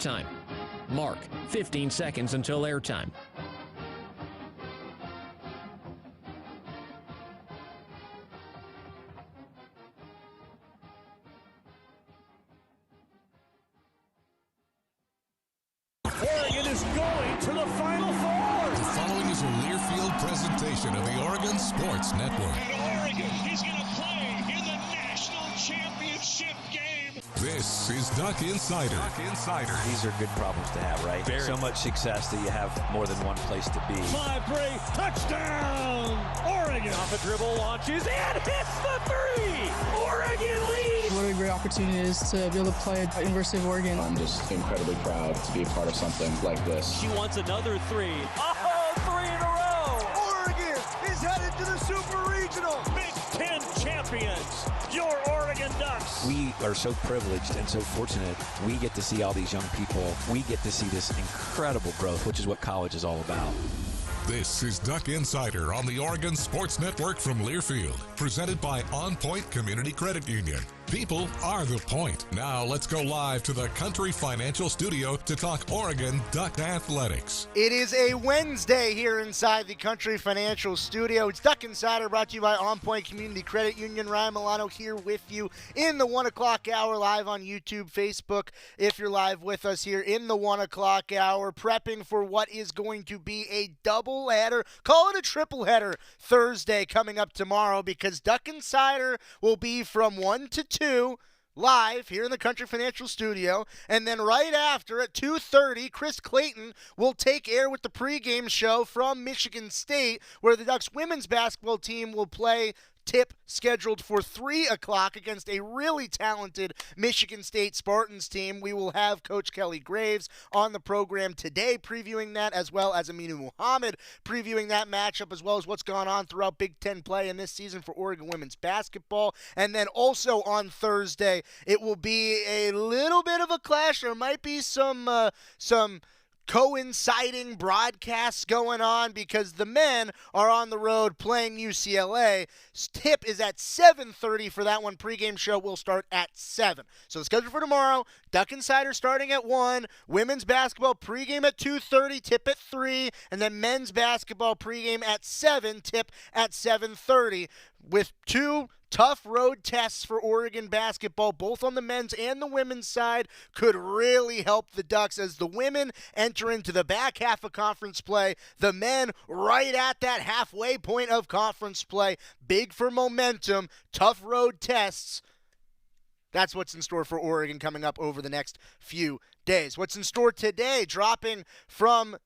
airtime. Mark, 15 seconds until airtime. Oregon is going to the Final Four. The following is a Learfield presentation of the Oregon Sports Network. And Oregon is going to play in the national championship game. This is Duck Insider. These are good problems to have, right? Very. So much success that you have more than one place to be. 5-3, touchdown, Oregon. Off a dribble, launches, and hits the three. Oregon leads. What a great opportunity it is to be able to play at University of Oregon. I'm just incredibly proud to be a part of something like this. She wants another three. Oh, three in a row. Oregon is headed to the Super Regional. Big Ten champions, your Oregon Ducks. We are so privileged and so fortunate. We get to see all these young people. We get to see this incredible growth, which is what college is all about. This is Duck Insider on the Oregon Sports Network from Learfield, presented by OnPoint Community Credit Union. People are the point. Now let's go live to the Country Financial Studio to talk Oregon Duck Athletics. It is a Wednesday here inside the Country Financial Studio. It's Duck Insider brought to you by OnPoint Community Credit Union. Ryan Milano here with you in the 1 o'clock hour, live on YouTube, Facebook. If you're live with us here in the 1 o'clock hour, prepping for what is going to be a double header, call it a triple header, Thursday coming up tomorrow, because Duck Insider will be from 1 to 2 live here in the Country Financial Studio, and then right after at 2:30, Chris Clayton will take air with the pregame show from Michigan State, where the Ducks women's basketball team will play tip scheduled for 3 o'clock against a really talented Michigan State Spartans team. We will have Coach Kelly Graves on the program today previewing that, as well as Amina Muhammad previewing that matchup, as well as what's gone on throughout Big Ten play in this season for Oregon women's basketball. And then also on Thursday, it will be a little bit of a clash. There might be some coinciding broadcasts going on because the men are on the road playing UCLA. Tip is at 7:30 for that one. Pregame show will start at 7. So the schedule for tomorrow, Duck Insider starting at 1, women's basketball pregame at 2:30, tip at 3, and then men's basketball pregame at 7, tip at 7:30, with 2 tough road tests for Oregon basketball, both on the men's and the women's side, could really help the Ducks as the women enter into the back half of conference play. The men right at that halfway point of conference play. Big for momentum, tough road tests. That's what's in store for Oregon coming up over the next few days. What's in store today, dropping from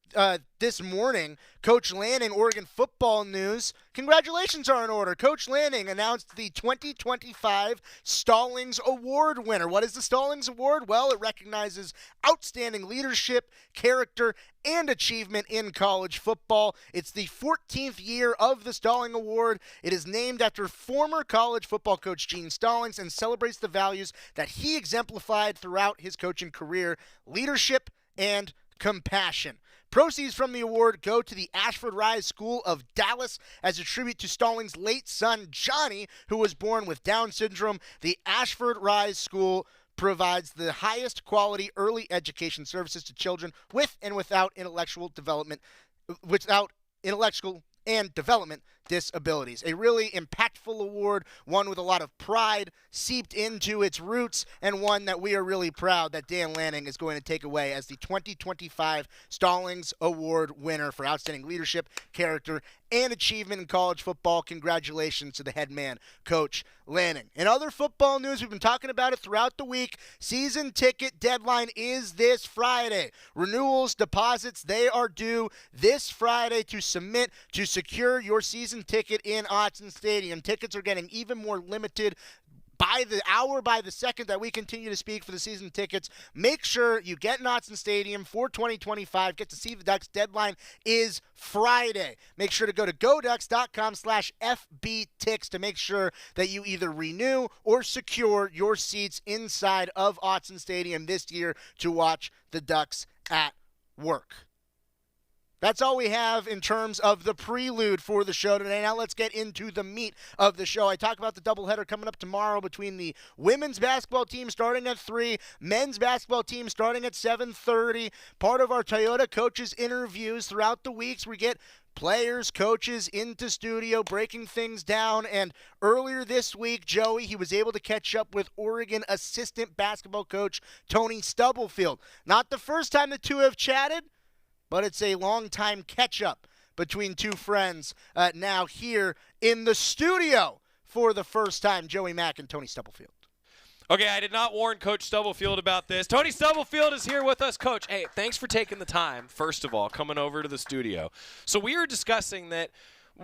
this morning, Coach Lanning, Oregon football news. Congratulations are in order. Coach Lanning announced the 2025 Stallings Award winner. What is the Stallings Award? Well, it recognizes outstanding leadership, character, and achievement in college football. It's the 14th year of the Stallings Award. It is named after former college football coach Gene Stallings and celebrates the values that he exemplified throughout his coaching career: leadership and compassion. Proceeds from the award go to the Ashford Rise School of Dallas as a tribute to Stallings' late son, Johnny, who was born with Down syndrome. The Ashford Rise School provides the highest quality early education services to children with and without intellectual and development disabilities. A really impactful award, one with a lot of pride seeped into its roots, and one that we are really proud that Dan Lanning is going to take away as the 2025 Stallings Award winner for outstanding leadership, character, and achievement in college football. Congratulations to the head man, Coach Lanning. In other football news, we've been talking about it throughout the week. Season ticket deadline is this Friday. Renewals, deposits, they are due this Friday to submit to secure your season ticket in Autzen Stadium. Tickets are getting even more limited by the hour, by the second that we continue to speak for the season tickets. Make sure you get in Autzen Stadium for 2025. Get to see the Ducks. Deadline is Friday. Make sure to go to goducks.com/FBTix to make sure that you either renew or secure your seats inside of Autzen Stadium this year to watch the Ducks at work. That's all we have in terms of the prelude for the show today. Now let's get into the meat of the show. I talk about the doubleheader coming up tomorrow between the women's basketball team starting at 3, men's basketball team starting at 7:30. Part of our Toyota coaches interviews throughout the weeks. We get players, coaches into studio, breaking things down. And earlier this week, Joey, he was able to catch up with Oregon assistant basketball coach Tony Stubblefield. Not the first time the two have chatted, but it's a long-time catch-up between two friends now here in the studio for the first time, Joey Mack and Tony Stubblefield. Okay, I did not warn Coach Stubblefield about this. Tony Stubblefield is here with us. Coach, hey, thanks for taking the time, first of all, coming over to the studio. So we were discussing that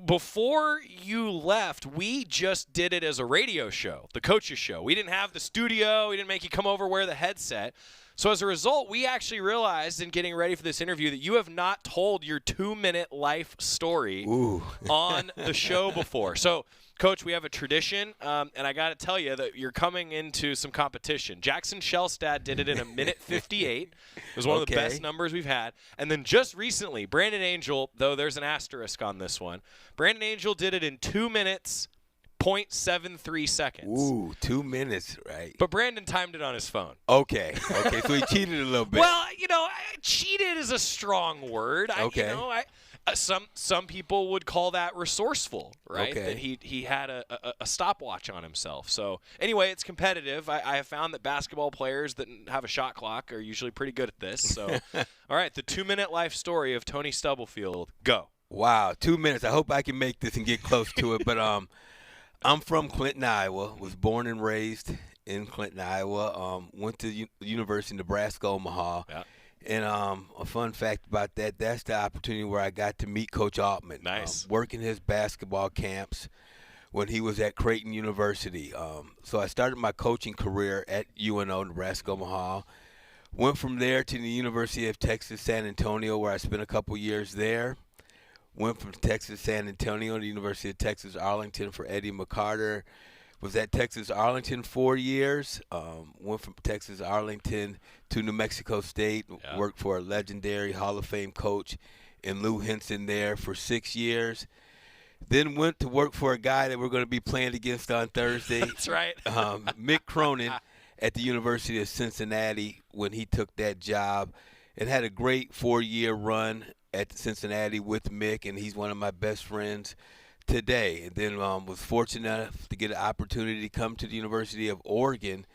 before you left, we just did it as a radio show, the coaches show. We didn't have the studio. We didn't make you come over, wear the headset. So as a result, we actually realized in getting ready for this interview that you have not told your 2-minute life story on the show before. So, Coach, we have a tradition, and I got to tell you that you're coming into some competition. Jackson Shellstad did it in 1:58. It was one of the best numbers we've had. And then just recently, Brandon Angel, though there's an asterisk on this one, Brandon Angel did it in 2 minutes, 0.73 seconds. Ooh, 2 minutes, right? But Brandon timed it on his phone. Okay, so he cheated a little bit. Well, cheated is a strong word. Okay. Some people would call that resourceful, right? Okay. That he had a stopwatch on himself. So anyway, it's competitive. I have found that basketball players that have a shot clock are usually pretty good at this. So, all right, the 2-minute life story of Tony Stubblefield. Go. Wow, 2 minutes. I hope I can make this and get close to it. But I'm from Clinton, Iowa. Was born and raised in Clinton, Iowa. Went to University of Nebraska, Omaha. Yeah. And a fun fact about that's the opportunity where I got to meet Coach Altman. Nice. Working his basketball camps when he was at Clayton University. So I started my coaching career at UNO, Nebraska, Omaha. Went from there to the University of Texas, San Antonio, where I spent a couple years there. Went from Texas, San Antonio to the University of Texas, Arlington for Eddie McCarter. Was at Texas, Arlington 4 years. Went from Texas, Arlington to New Mexico State. Yeah. Worked for a legendary Hall of Fame coach in Lou Henson there for 6 years. Then went to work for a guy that we're going to be playing against on Thursday. That's right. Mick Cronin at the University of Cincinnati when he took that job, and had a great 4-year run at Cincinnati with Mick, and he's one of my best friends today. And then was fortunate enough to get an opportunity to come to the University of Oregon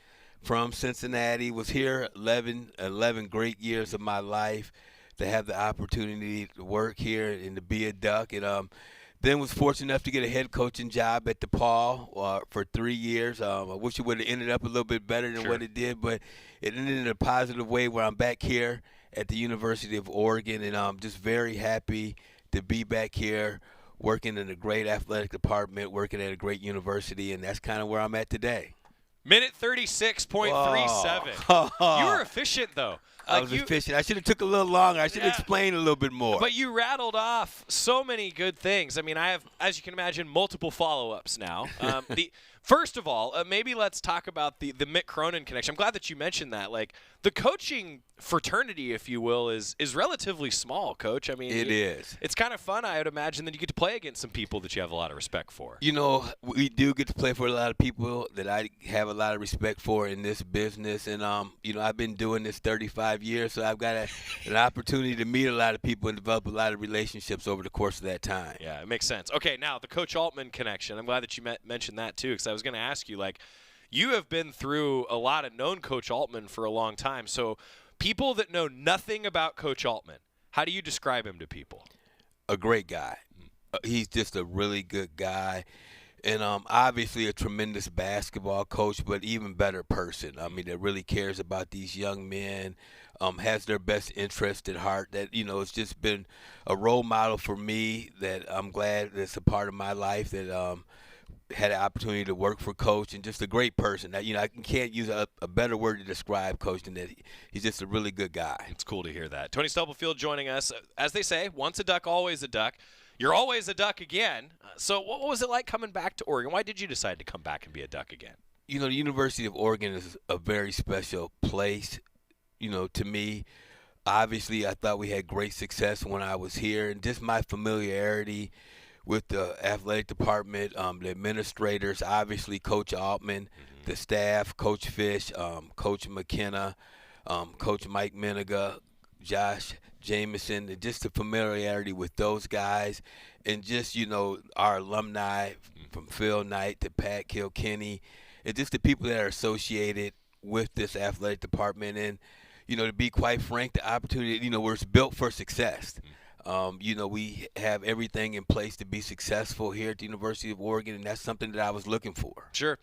from Cincinnati. Was here 11 great years of my life, to have the opportunity to work here and to be a Duck. And then was fortunate enough to get a head coaching job at DePaul for 3 years. I wish it would have ended up a little bit better than what it did, but it ended in a positive way where I'm back here at the University of Oregon, and I'm just very happy to be back here working in a great athletic department, working at a great university, and that's kind of where I'm at today. Minute 36.37. You were efficient, though. I was efficient. I should have took a little longer. I should have explained a little bit more. But you rattled off so many good things. I mean, I have, as you can imagine, multiple follow-ups now. First of all, maybe let's talk about the Mick Cronin connection. I'm glad that you mentioned that. Like, the coaching fraternity, if you will, is relatively small, Coach. I mean, it is. It's kind of fun, I would imagine, that you get to play against some people that you have a lot of respect for. You know, we do get to play for a lot of people that I have a lot of respect for in this business. And, I've been doing this 35 years, so I've got an opportunity to meet a lot of people and develop a lot of relationships over the course of that time. Yeah, it makes sense. Okay, now the Coach Altman connection. I'm glad that you mentioned that, too, because I was going to ask you, like, you have been through a lot of known Coach Altman for a long time. So people that know nothing about Coach Altman, how do you describe him to people? A great guy. He's just a really good guy. And obviously a tremendous basketball coach, but even better person. I mean, that really cares about these young men, has their best interest at heart. That, it's just been a role model for me that I'm glad that's a part of my life, that had an opportunity to work for Coach, and just a great person. That, I can't use a better word to describe Coach than that. He's just a really good guy. It's cool to hear that. Tony Stubblefield joining us. As they say, once a Duck, always a Duck. You're always a Duck again. So what was it like coming back to Oregon? Why did you decide to come back and be a Duck again? The University of Oregon is a very special place, to me. obviously I thought we had great success when I was here, and just my familiarity with the athletic department, the administrators, obviously Coach Altman, the staff, Coach Fish, Coach McKenna, Coach Mike Miniga, Josh Jameson, and just the familiarity with those guys, and just, our alumni from Phil Knight to Pat Kilkenny, and just the people that are associated with this athletic department. And, to be quite frank, the opportunity, we're built for success. We have everything in place to be successful here at the University of Oregon, and that's something that I was looking for. Sure.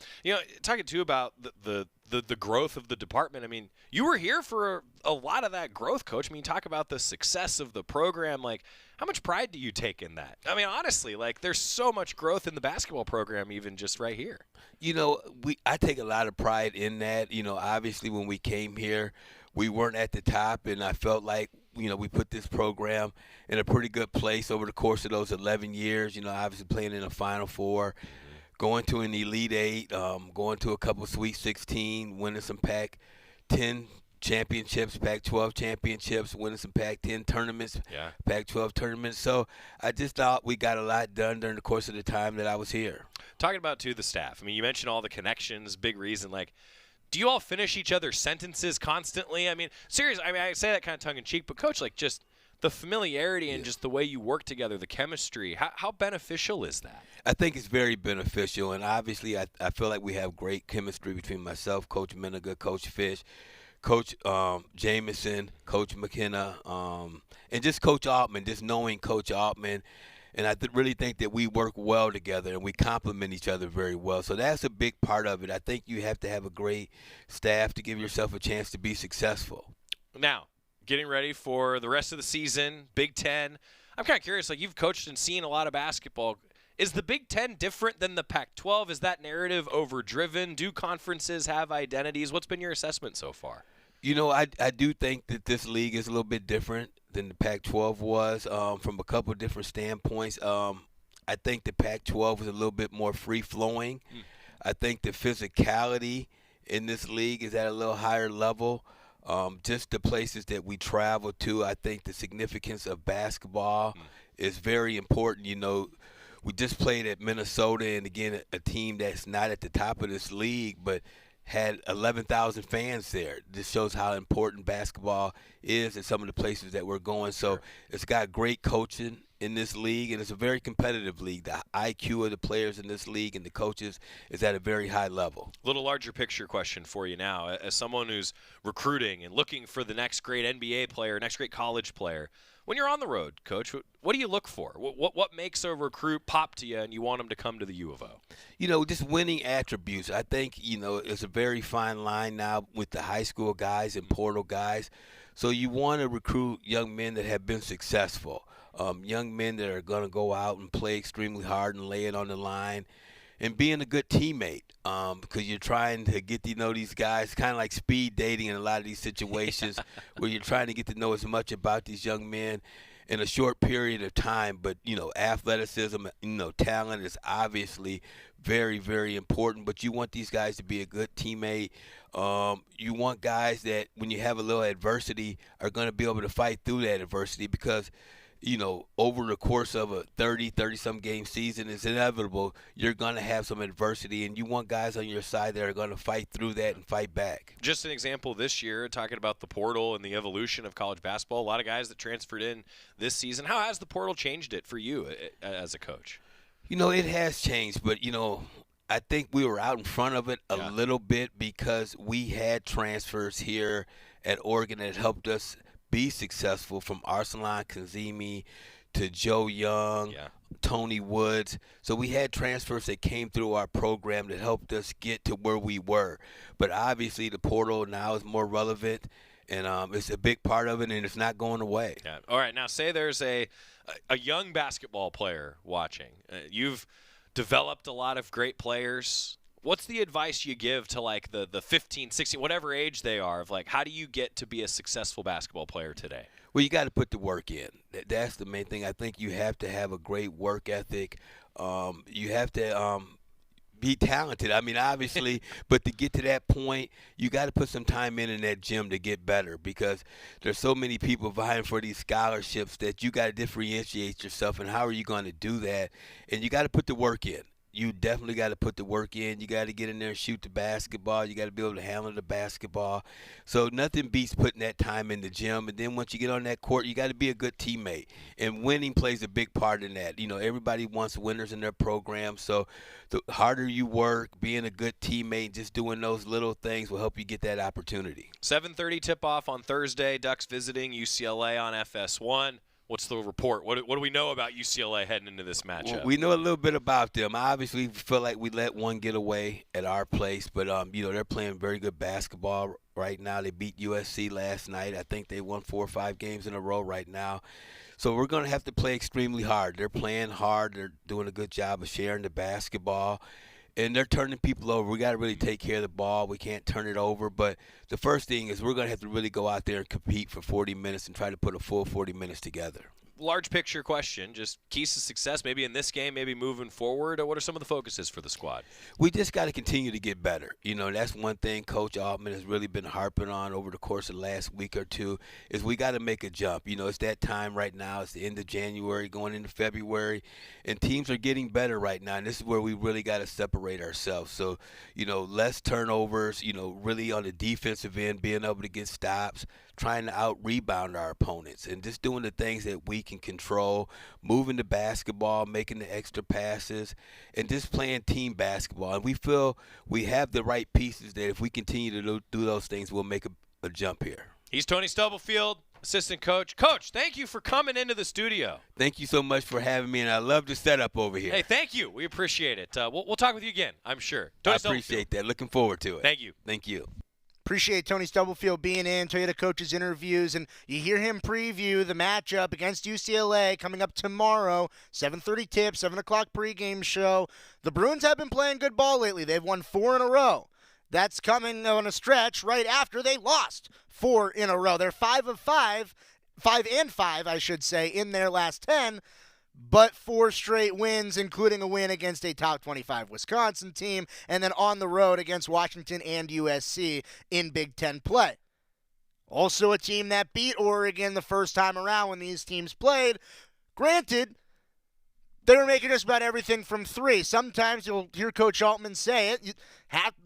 Talking too about the growth of the department. I mean, you were here for a lot of that growth, Coach. I mean, talk about the success of the program. Like, how much pride do you take in that? I mean, honestly, there's so much growth in the basketball program, even just right here. I take a lot of pride in that. Obviously when we came here, we weren't at the top, and I felt like, we put this program in a pretty good place over the course of those 11 years, obviously playing in a Final Four, going to an Elite Eight, going to a couple Sweet 16, winning some Pac-10 championships, Pac-12 championships, winning some Pac-10 tournaments, Pac-12 tournaments. So I just thought we got a lot done during the course of the time that I was here. Talking about, too, the staff. I mean, you mentioned all the connections, big reason, do you all finish each other's sentences constantly? I mean, seriously, I say that kind of tongue-in-cheek, but, Coach, just the familiarity and just the way you work together, the chemistry, how beneficial is that? I think it's very beneficial, and obviously I feel like we have great chemistry between myself, Coach Miniga, Coach Fish, Coach Jameson, Coach McKenna, and just Coach Altman, just knowing Coach Altman. And I really think that we work well together and we complement each other very well. So that's a big part of it. I think you have to have a great staff to give yourself a chance to be successful. Now, getting ready for the rest of the season, Big Ten. I'm kind of curious, you've coached and seen a lot of basketball. Is the Big Ten different than the Pac-12? Is that narrative overdriven? Do conferences have identities? What's been your assessment so far? I do think that this league is a little bit different than the Pac-12 was from a couple of different standpoints. I think the Pac-12 was a little bit more free-flowing. I think the physicality in this league is at a little higher level. Just the places that we travel to, I think the significance of basketball is very important. We just played at Minnesota, and again, a team that's not at the top of this league, but had 11,000 fans there. This shows how important basketball is in some of the places that we're going. So it's got great coaching in this league, and it's a very competitive league. The IQ of the players in this league and the coaches is at a very high level. A little larger picture question for you now. As someone who's recruiting and looking for the next great NBA player, next great college player, when you're on the road, Coach, what do you look for? What makes a recruit pop to you and you want them to come to the U of O? Just winning attributes. I think, it's a very fine line now with the high school guys and portal guys. So you want to recruit young men that have been successful, young men that are going to go out and play extremely hard and lay it on the line, and being a good teammate, because you're trying to get to know these guys, kind of like speed dating in a lot of these situations where you're trying to get to know as much about these young men in a short period of time. But, athleticism, talent is obviously very, very important. But you want these guys to be a good teammate. You want guys that, when you have a little adversity, are going to be able to fight through that adversity, because over the course of a 30-some game season, it's inevitable you're going to have some adversity, and you want guys on your side that are going to fight through that and fight back. Just an example this year, talking about the portal and the evolution of college basketball, a lot of guys that transferred in this season. How has the portal changed it for you as a coach? It has changed, but, I think we were out in front of it a little bit, because we had transfers here at Oregon that helped us be successful, from Arsalan Kanzemi to Joe Young, Tony Woods. So we had transfers that came through our program that helped us get to where we were. But obviously the portal now is more relevant, and it's a big part of it, and it's not going away. Yeah. All right, now say there's a young basketball player watching. You've developed a lot of great players. What's the advice you give to the 15, 16, whatever age they are, of how do you get to be a successful basketball player today? Well, you got to put the work in. That's the main thing. I think you have to have a great work ethic. You have to be talented. I mean, obviously, but to get to that point, you got to put some time in that gym to get better, because there's so many people vying for these scholarships that you got to differentiate yourself. And how are you going to do that? And you got to put the work in. You definitely got to put the work in. You got to get in there and shoot the basketball. You got to be able to handle the basketball. So nothing beats putting that time in the gym. And then once you get on that court, you got to be a good teammate. And winning plays a big part in that. You know, everybody wants winners in their program. So the harder you work, being a good teammate, just doing those little things will help you get that opportunity. 7:30 tip-off on Thursday. Ducks visiting UCLA on FS1. What's the report? What do we know about UCLA heading into this matchup? Well, we know a little bit about them. Obviously, we feel like we let one get away at our place, but they're playing very good basketball right now. They beat USC last night. I think they won 4 or 5 games in a row right now. So we're going to have to play extremely hard. They're playing hard. They're doing a good job of sharing the basketball. And they're turning people over. We got to really take care of the ball. We can't turn it over. But the first thing is we're going to have to really go out there and compete for 40 minutes and try to put a full 40 minutes together. Large picture question, just keys to success maybe in this game, maybe moving forward. What are some of the focuses for the squad? We just got to continue to get better. You know, that's one thing Coach Altman has really been harping on over the course of the last week or two, is we got to make a jump. You know, it's that time right now. It's the end of January going into February, and teams are getting better right now, and this is where we really got to separate ourselves. So, you know, less turnovers, really on the defensive end, being able to get stops, trying to out-rebound our opponents, and just doing the things that we can control, moving the basketball, making the extra passes, and just playing team basketball. And we feel we have the right pieces that if we continue to do those things, we'll make a jump here. He's Tony Stubblefield, assistant coach. Coach, thank you for coming into the studio. Thank you so much for having me, and I love the setup over here. Hey, thank you. We appreciate it. We'll talk with you again, I'm sure. Tony, I appreciate that. Looking forward to it. Thank you. Thank you. Appreciate Tony Stubblefield being in, Toyota coaches interviews, and you hear him preview the matchup against UCLA coming up tomorrow, 7:30 tip, 7 o'clock pregame show. The Bruins have been playing good ball lately. They've won 4 in a row. That's coming on a stretch right after they lost 4 in a row. They're 5 and 5, I should say, in their last 10. But 4 straight wins, including a win against a top 25 Wisconsin team, and then on the road against Washington and USC in Big Ten play. Also a team that beat Oregon the first time around when these teams played. Granted, they were making just about everything from 3. Sometimes you'll hear Coach Altman say it.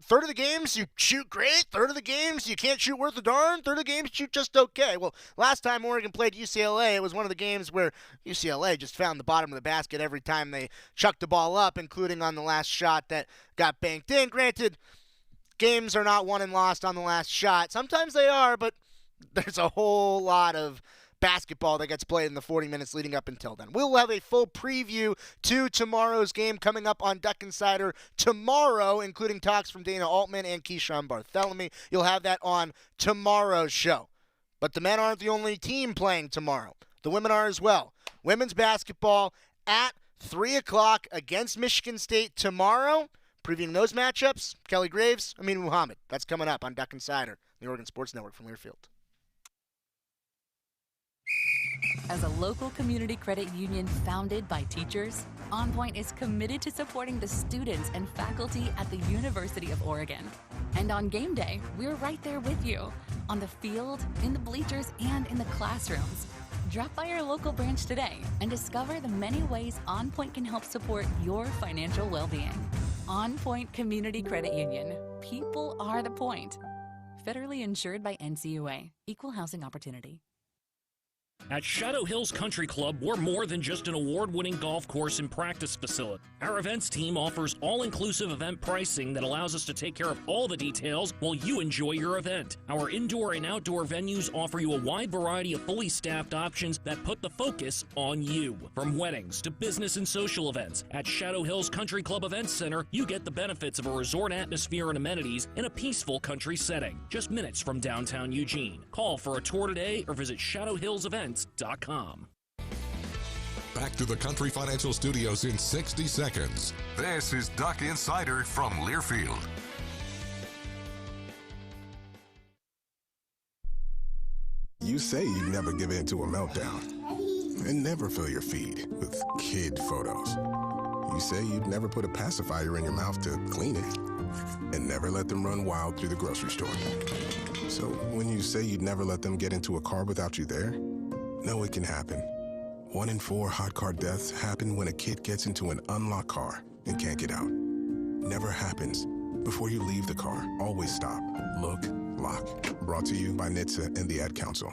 Third of the games, you shoot great. Third of the games, you can't shoot worth a darn. Third of the games, you shoot just okay. Well, last time Oregon played UCLA, it was one of the games where UCLA just found the bottom of the basket every time they chucked the ball up, including on the last shot that got banked in. Granted, games are not won and lost on the last shot. Sometimes they are, but there's a whole lot of basketball that gets played in the 40 minutes leading up until then. We'll have a full preview to tomorrow's game coming up on Duck Insider tomorrow, including talks from Dana Altman and Keyshawn Bartholomew. You'll have that on tomorrow's show. But the men aren't the only team playing tomorrow. The women are as well. Women's basketball at 3 o'clock against Michigan State tomorrow. Previewing those matchups, Kelly Graves, Amina Muhammad. That's coming up on Duck Insider, the Oregon Sports Network from Learfield. As a local community credit union founded by teachers, OnPoint is committed to supporting the students and faculty at the University of Oregon. And on game day, we're right there with you, on the field, in the bleachers, and in the classrooms. Drop by our local branch today and discover the many ways OnPoint can help support your financial well-being. OnPoint Community Credit Union. People are the point. Federally insured by NCUA. Equal housing opportunity. At Shadow Hills Country Club, we're more than just an award-winning golf course and practice facility. Our events team offers all-inclusive event pricing that allows us to take care of all the details while you enjoy your event. Our indoor and outdoor venues offer you a wide variety of fully staffed options that put the focus on you. From weddings to business and social events, at Shadow Hills Country Club Events Center, you get the benefits of a resort atmosphere and amenities in a peaceful country setting, just minutes from downtown Eugene. Call for a tour today or visit shadowhillsevents.com. Back to the Country Financial Studios in 60 seconds. This is Duck Insider from Learfield. You say you never give in to a meltdown and never fill your feed with kid photos. You say you'd never put a pacifier in your mouth to clean it, and never let them run wild through the grocery store. So when you say you'd never let them get into a car without you there, know it can happen. 1 in 4 hot car deaths happen when a kid gets into an unlocked car and can't get out. Never happens. Before you leave the car, always stop, look, lock. Brought to you by NHTSA and the Ad Council.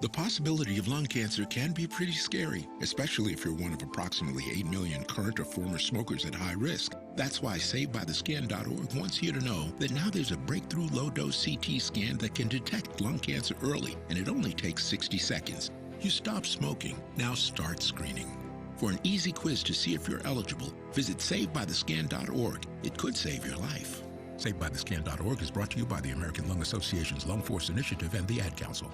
The possibility of lung cancer can be pretty scary, especially if you're one of approximately 8 million current or former smokers at high risk. That's why SaveByTheScan.org wants you to know that now there's a breakthrough low-dose CT scan that can detect lung cancer early, and it only takes 60 seconds. You stop smoking, now start screening. For an easy quiz to see if you're eligible, visit SaveByTheScan.org. It could save your life. SaveByTheScan.org is brought to you by the American Lung Association's Lung Force Initiative and the Ad Council.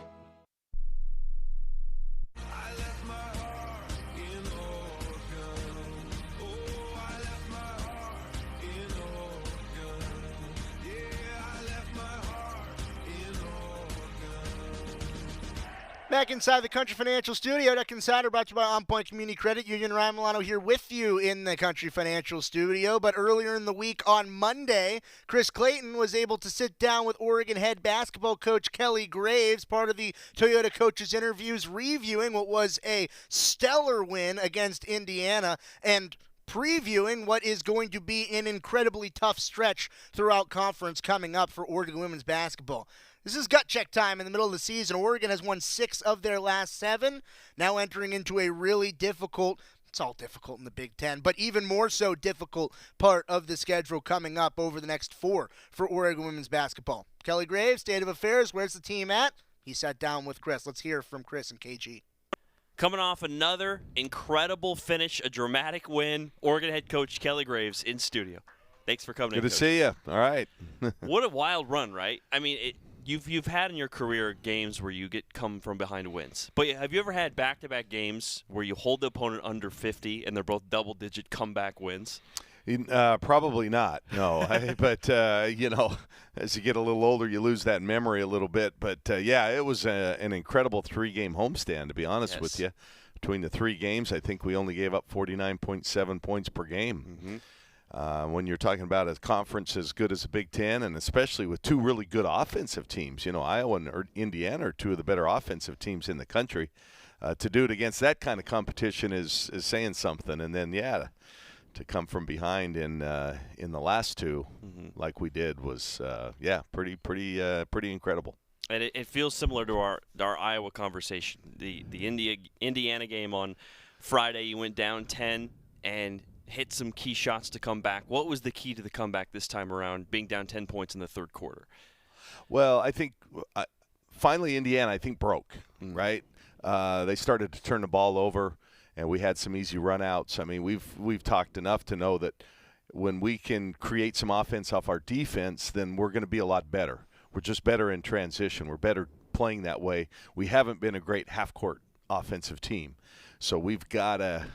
Back inside the Country Financial Studio, Deck Insider brought to you by OnPoint Community Credit Union. Ryan Milano here with you in the Country Financial Studio. But earlier in the week on Monday, Chris Clayton was able to sit down with Oregon head basketball coach Kelly Graves, part of the Toyota Coaches interviews, reviewing what was a stellar win against Indiana and previewing what is going to be an incredibly tough stretch throughout conference coming up for Oregon women's basketball. This is gut check time in the middle of the season. Oregon has won 6 of their last 7, now entering into a really difficult, it's all difficult in the Big Ten, but even more so difficult part of the schedule coming up over the next 4 for Oregon women's basketball. Kelly Graves, State of Affairs, where's the team at? He sat down with Chris. Let's hear from Chris and KG. Coming off another incredible finish, a dramatic win, Oregon head coach Kelly Graves in studio. Thanks for coming in, Good to Coach. see you. All right. What a wild run, right? I mean, You've had in your career games where you come from behind wins. But have you ever had back-to-back games where you hold the opponent under 50 and they're both double-digit comeback wins? Probably not, no. But, as you get a little older, you lose that memory a little bit. But, yeah, it was an incredible 3-game homestand, to be honest with you. Between the 3 games, I think we only gave up 49.7 points per game. Mm-hmm. When you're talking about a conference as good as the Big Ten, and especially with 2 really good offensive teams, Iowa and Indiana are 2 of the better offensive teams in the country. To do it against that kind of competition is saying something. And then, to come from behind in the last 2, like we did, was pretty incredible. And it feels similar to our Iowa conversation. The Indiana game on Friday, you went down 10 and hit some key shots to come back. What was the key to the comeback this time around, being down 10 points in the third quarter? Well, I think finally Indiana, broke, right? They started to turn the ball over, and we had some easy runouts. I mean, we've talked enough to know that when we can create some offense off our defense, then we're going to be a lot better. We're just better in transition. We're better playing that way. We haven't been a great half-court offensive team. So we've got to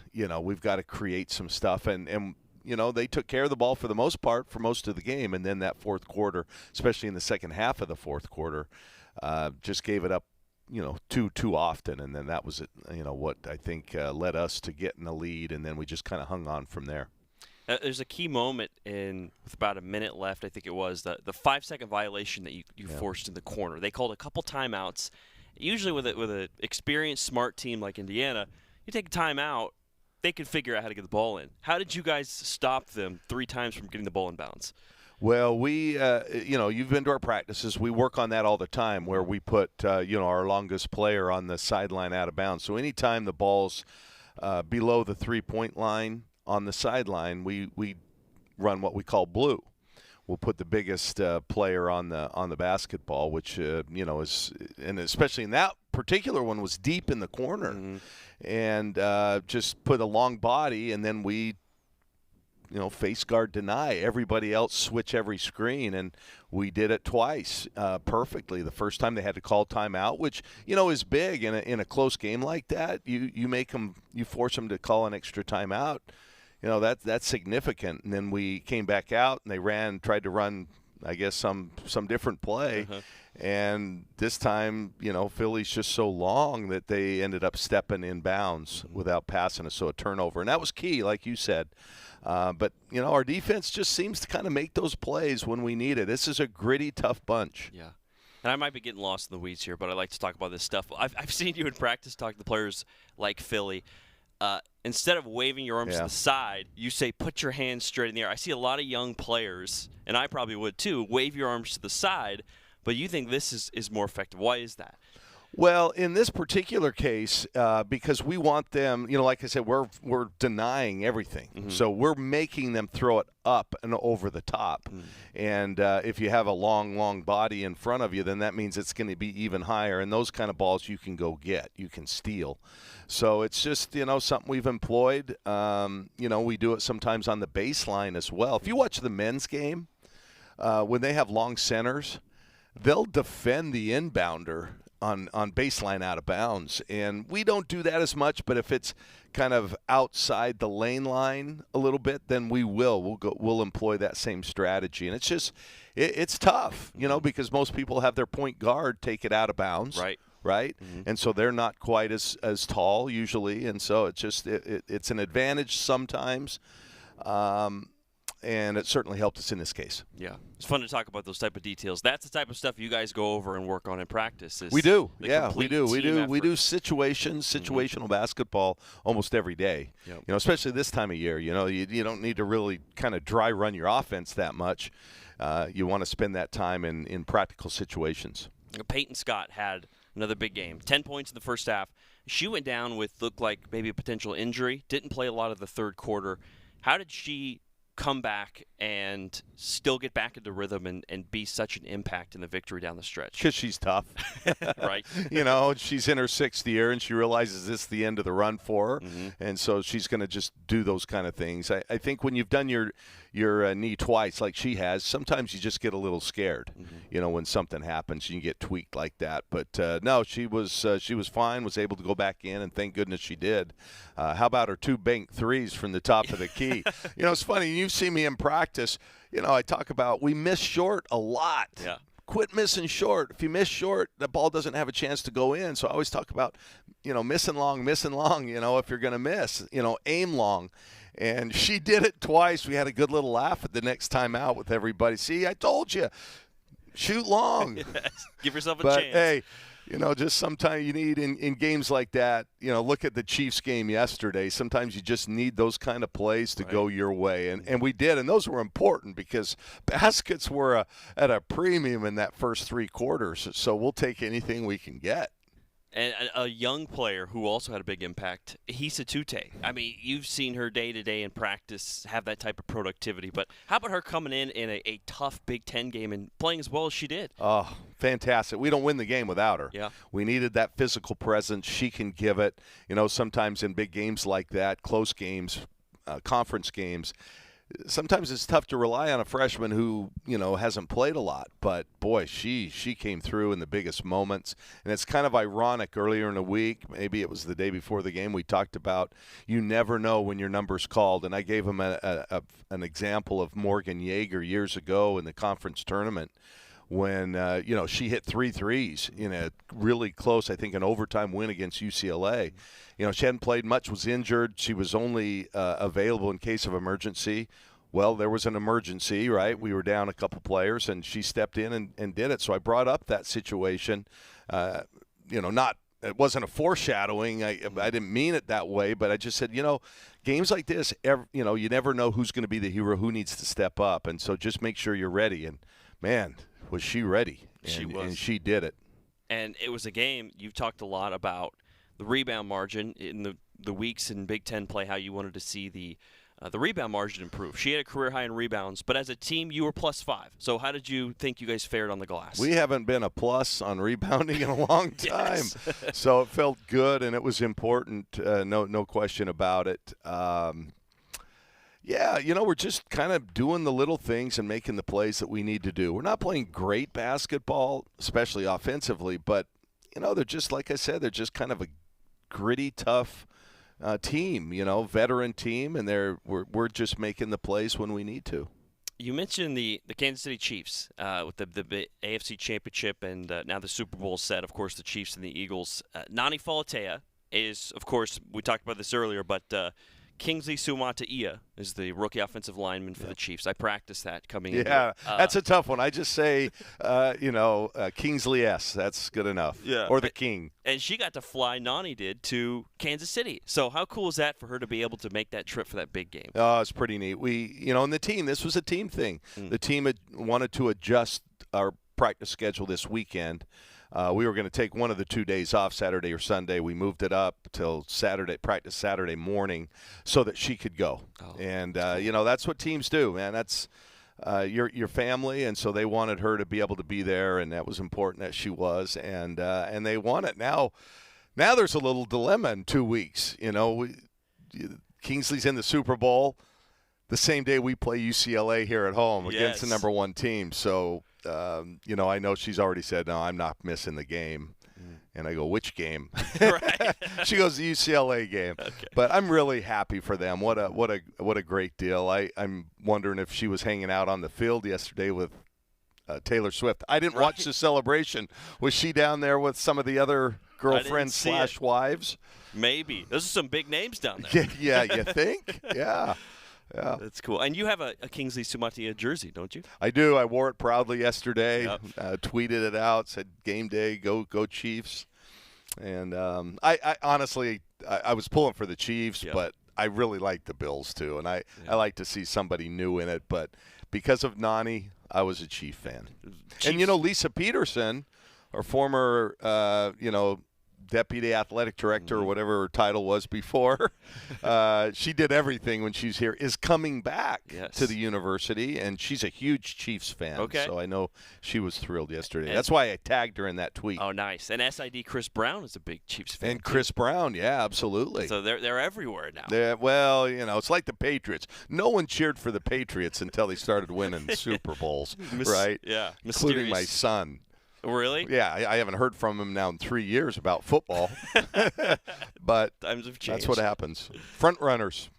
create some stuff, and they took care of the ball for the most part for most of the game, and then that fourth quarter, especially in the second half of the fourth quarter, just gave it up, too often, and then that was what I think led us to getting the lead, and then we just kind of hung on from there. There's a key moment with about a minute left, I think it was, the 5-second violation that you forced in the corner. They called a couple timeouts. Usually with an experienced, smart team like Indiana, you take a timeout, they can figure out how to get the ball in. How did you guys stop them 3 times from getting the ball in bounds? Well, we, you've been to our practices. We work on that all the time where we put, our longest player on the sideline out of bounds. So anytime the ball's below the 3-point line on the sideline, we run what we call blue. We'll put the biggest player on the basketball, which is, and especially in that particular one, was deep in the corner, and just put a long body, and then we, face guard deny. Everybody else switch every screen, and we did it twice perfectly. The first time they had to call timeout, which is big in a close game like that. You force them to call an extra timeout. That's significant. And then we came back out, and they tried to run, I guess, some different play. And this time, Philly's just so long that they ended up stepping in bounds without passing us, so a turnover. And that was key, like you said. But, our defense just seems to kind of make those plays when we need it. This is a gritty, tough bunch. Yeah. And I might be getting lost in the weeds here, but I like to talk about this stuff. I've seen you in practice talk to the players like Philly. Instead of waving your arms to the side, you say put your hands straight in the air. I see a lot of young players, and I probably would too, wave your arms to the side, but you think this is more effective. Why is that? Well, in this particular case, because we want them, like I said, we're denying everything. So we're making them throw it up and over the top. And if you have a long body in front of you, then that means it's going to be even higher. And those kind of balls you can go get, you can steal. So it's just, something we've employed. We do it sometimes on the baseline as well. If you watch the men's game, when they have long centers, they'll defend the inbounder on baseline out of bounds. And we don't do that as much, but if it's kind of outside the lane line a little bit, then we will. We'll employ that same strategy. And it's just it's tough, because most people have their point guard take it out of bounds. Right? And so they're not quite as tall usually, and so it's just it's an advantage sometimes. And it certainly helped us in this case. Yeah. It's fun to talk about those type of details. That's the type of stuff you guys go over and work on in practice. We do. Yeah, we do. Effort. We do situational basketball almost every day. Yep. Especially this time of year. You don't need to really kind of dry run your offense that much. You want to spend that time in practical situations. Peyton Scott had another big game. 10 points in the first half. She went down with looked like maybe a potential injury. Didn't play a lot of the third quarter. How did she come back and still get back into rhythm and be such an impact in the victory down the stretch? Because she's tough. Right. She's in her 6th year, and she realizes this is the end of the run for her. And so she's going to just do those kind of things. I think when you've done your knee twice like she has, sometimes you just get a little scared, when something happens and you get tweaked like that. But no, she was fine, was able to go back in, and thank goodness she did. How about her 2 banked threes from the top of the key? It's funny. You see me in practice, I talk about we miss short a lot. Yeah. Quit missing short. If you miss short, the ball doesn't have a chance to go in. So I always talk about, missing long, if you're going to miss, aim long. And she did it twice. We had a good little laugh at the next time out with everybody. See, I told you, shoot long. Yes. Give yourself a but, chance. Hey, just sometimes you need in games like that, look at the Chiefs game yesterday. Sometimes you just need those kind of plays to go your way. And we did. And those were important because baskets were at a premium in that first 3 quarters. So we'll take anything we can get. And a young player who also had a big impact, Hisa Tute. I mean, you've seen her day-to-day in practice have that type of productivity. But how about her coming in a tough Big Ten game and playing as well as she did? Oh, fantastic. We don't win the game without her. Yeah. We needed that physical presence. She can give it. Sometimes in big games like that, close games, conference games, sometimes it's tough to rely on a freshman who, hasn't played a lot. But, boy, she came through in the biggest moments. And it's kind of ironic earlier in the week, maybe it was the day before the game, we talked about you never know when your number's called. And I gave him an example of Morgan Yeager years ago in the conference tournament when, she hit 3 threes in a really close, I think, an overtime win against UCLA. She hadn't played much, was injured. She was only available in case of emergency. Well, there was an emergency, right? We were down a couple players, and she stepped in and did it. So I brought up that situation. It wasn't a foreshadowing. I didn't mean it that way, but I just said, games like this, you never know who's going to be the hero, who needs to step up. And so just make sure you're ready. And, man, was she ready. She was. And she did it. And it was a game, you've talked a lot about the rebound margin in the weeks in Big Ten play, how you wanted to see the rebound margin improve. She had a career high in rebounds, but as a team, you were +5. So how did you think you guys fared on the glass? We haven't been a plus on rebounding in a long time. So it felt good, and it was important, no question about it. We're just kind of doing the little things and making the plays that we need to do. We're not playing great basketball, especially offensively, but, they're just, like I said, they're just kind of a gritty, tough team, veteran team, and we're just making the plays when we need to. You mentioned the Kansas City Chiefs with the AFC Championship and now the Super Bowl set. Of course, the Chiefs and the Eagles. Nani Falatea is, of course, we talked about this earlier, but Kingsley Suamataia is the rookie offensive lineman for the Chiefs. I practiced that coming in. Yeah, that's a tough one. I just say, Kingsley S. That's good enough. Yeah. Or the King. And she got to fly, Nani did, to Kansas City. So how cool is that for her to be able to make that trip for that big game? Oh, it's pretty neat. And the team, this was a team thing. The team had wanted to adjust our practice schedule this weekend. We were going to take one of the 2 days off, Saturday or Sunday. We moved it up till practice Saturday morning, so that she could go. Oh, and that's what teams do, man. That's your family, and so they wanted her to be able to be there, and that was important that she was. And they won it. Now there's a little dilemma in 2 weeks. Kingsley's in the Super Bowl the same day we play UCLA here at home against the number one team. So. I know she's already said, no, I'm not missing the game. And I go, which game? Right. She goes, the UCLA game. Okay. But I'm really happy for them. What a great deal. I'm wondering if she was hanging out on the field yesterday with Taylor Swift. I didn't watch the celebration. Was she down there with some of the other girlfriends / wives? Maybe. Those are some big names down there. Yeah, you think? Yeah. Yeah. That's cool. And you have a Kingsley Suamataia jersey, don't you? I do. I wore it proudly yesterday. Yep. Tweeted it out. Said "Game Day, go Chiefs." And I honestly, I was pulling for the Chiefs, but I really like the Bills too, and I like to see somebody new in it. But because of Nani, I was a Chief fan. And Lisa Peterson, our former deputy athletic director or whatever her title was before. She did everything when she's here, is coming back to the university, and she's a huge Chiefs fan. Okay. So I know she was thrilled yesterday. That's why I tagged her in that tweet. Oh, nice. And SID Chris Brown is a big Chiefs fan. And Chris Brown, yeah, absolutely. So they're everywhere now. It's like the Patriots. No one cheered for the Patriots until they started winning Super Bowls, right? Yeah. Including my son. Really? Yeah, I haven't heard from him now in 3 years about football. But times have changed. That's what happens. Front runners.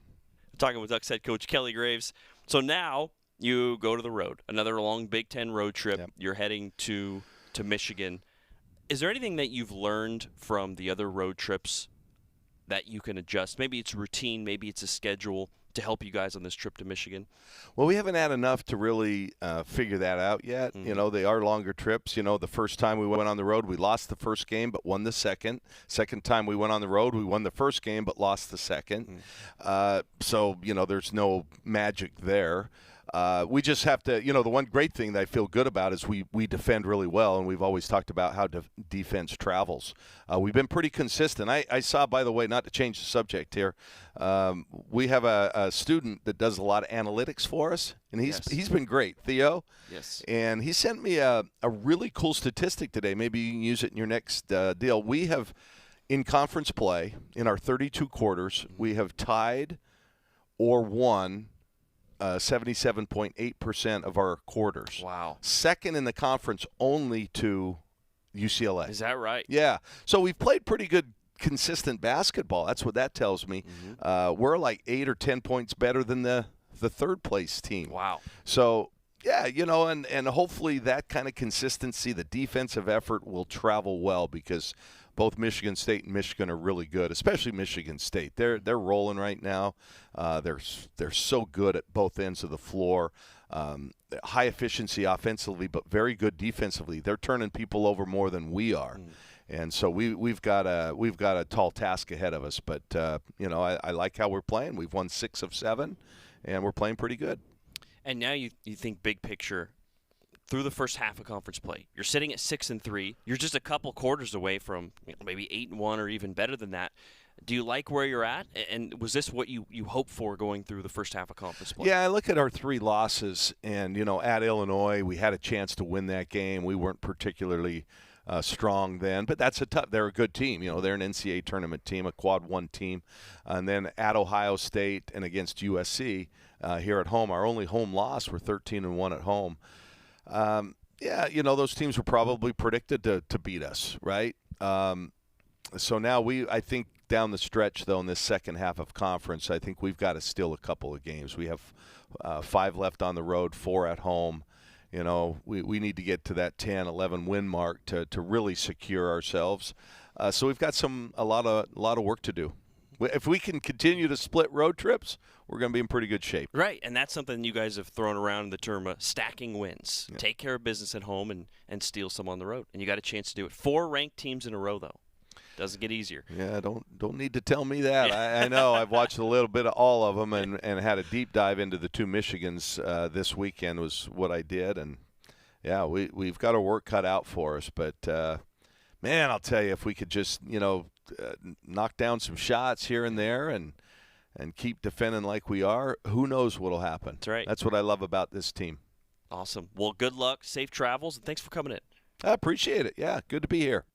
I'm talking with Ducks head coach Kelly Graves. So now you go to the road. Another long Big Ten road trip. Yep. You're heading to Michigan. Is there anything that you've learned from the other road trips that you can adjust? Maybe it's routine, maybe it's a schedule to help you guys on this trip to Michigan? Well, we haven't had enough to really figure that out yet. Mm-hmm. They are longer trips. The first time we went on the road, we lost the first game but won the second. Second time we went on the road, we won the first game but lost the second. Mm-hmm. So, there's no magic there. We just have to, the one great thing that I feel good about is we defend really well, and we've always talked about how defense travels. We've been pretty consistent. I saw, by the way, not to change the subject here, we have a student that does a lot of analytics for us, and he's been great, Theo. Yes. And he sent me a really cool statistic today. Maybe you can use it in your next deal. We have, in conference play, in our 32 quarters, we have tied or won 77.8% of our quarters. Wow. Second in the conference only to UCLA. Is that right? Yeah. So we've played pretty good, consistent basketball. That's what that tells me. Mm-hmm. We're like 8 or 10 points better than the third place team. Wow. So, yeah, and hopefully that kind of consistency, the defensive effort will travel well, because both Michigan State and Michigan are really good, especially Michigan State. They're rolling right now. They're so good at both ends of the floor. High efficiency offensively, but very good defensively. They're turning people over more than we are. And so we've got a tall task ahead of us. But I like how we're playing. We've won 6 of 7, and we're playing pretty good. And now you think big picture. Through the first half of conference play, you're sitting at 6-3. You're just a couple quarters away from maybe 8-1 or even better than that. Do you like where you're at? And was this what you hoped for going through the first half of conference play? Yeah, I look at our 3 losses, and at Illinois, we had a chance to win that game. We weren't particularly strong then, but they're a good team. They're an NCAA tournament team, a quad 1 team. And then at Ohio State and against USC here at home, our only home loss, we're 13-1 at home. Those teams were probably predicted to beat us, right? So now I think down the stretch, though, in this second half of conference, I think we've got to steal a couple of games. We have 5 left on the road, 4 at home. You know, we need to get to that 10, 11 win mark to really secure ourselves. So we've got a lot of work to do. If we can continue to split road trips, we're going to be in pretty good shape. Right, and that's something you guys have thrown around the term stacking wins. Yeah. Take care of business at home and steal some on the road. And you got a chance to do it. 4 ranked teams in a row, though. Doesn't get easier. Yeah, don't need to tell me that. I know. I've watched a little bit of all of them and had a deep dive into the 2 Michigans this weekend was what I did. And, yeah, we've got our work cut out for us. But, man, I'll tell you, if we could just, knock down some shots here and there and keep defending like we are, who knows what'll happen. That's right. That's what I love about this team. Awesome. Well, good luck, safe travels, and thanks for coming in. I appreciate it. Yeah, good to be here.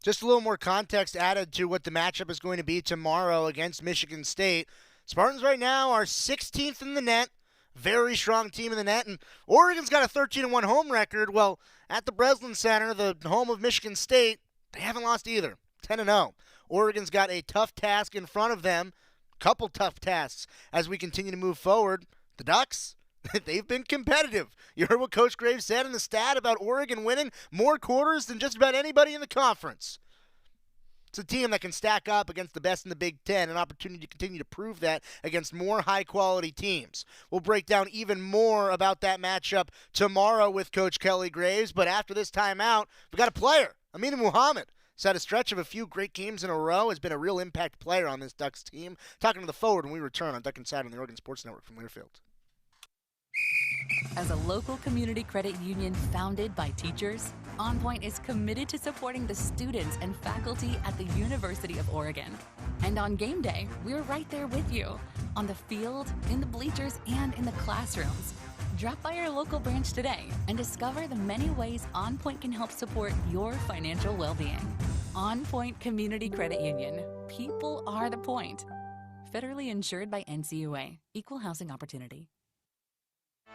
Just a little more context added to what the matchup is going to be tomorrow against Michigan State. Spartans right now are 16th in the net, very strong team in the net, and Oregon's got a 13-1 home record. Well, at the Breslin Center, the home of Michigan State, they haven't lost either, 10-0. Oregon's got a tough task in front of them, couple tough tasks as we continue to move forward. The Ducks, they've been competitive. You heard what Coach Graves said in the stat about Oregon winning more quarters than just about anybody in the conference. It's a team that can stack up against the best in the Big Ten, an opportunity to continue to prove that against more high-quality teams. We'll break down even more about that matchup tomorrow with Coach Kelly Graves, but after this timeout, we've got a player, Amina Muhammad. He's had a stretch of a few great games in a row, has been a real impact player on this Ducks team. Talking to the forward when we return on Duck Inside on the Oregon Sports Network from Learfield. As a local community credit union founded by teachers, OnPoint is committed to supporting the students and faculty at the University of Oregon. And on game day, we're right there with you, on the field, in the bleachers, and in the classrooms. Drop by our local branch today and discover the many ways OnPoint can help support your financial well-being. OnPoint Community Credit Union. People are the point. Federally insured by NCUA. Equal housing opportunity.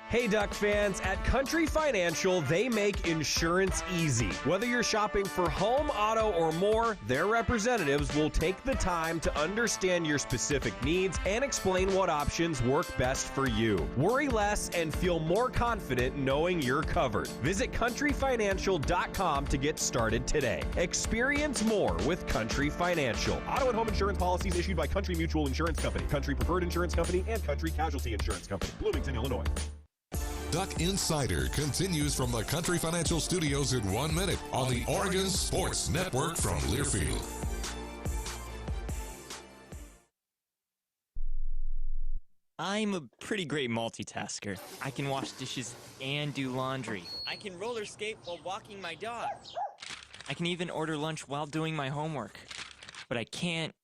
Hey Duck fans, at Country Financial, they make insurance easy. Whether you're shopping for home, auto, or more, their representatives will take the time to understand your specific needs and explain what options work best for you. Worry less and feel more confident knowing you're covered. Visit countryfinancial.com to get started today. Experience more with Country Financial. Auto and home insurance policies issued by Country Mutual Insurance Company, Country Preferred Insurance Company, and Country Casualty Insurance Company, Bloomington, Illinois. Duck Insider continues from the Country Financial Studios in 1 minute on the Oregon Sports Network from Learfield. I'm a pretty great multitasker. I can wash dishes and do laundry. I can roller skate while walking my dog. I can even order lunch while doing my homework. But I can't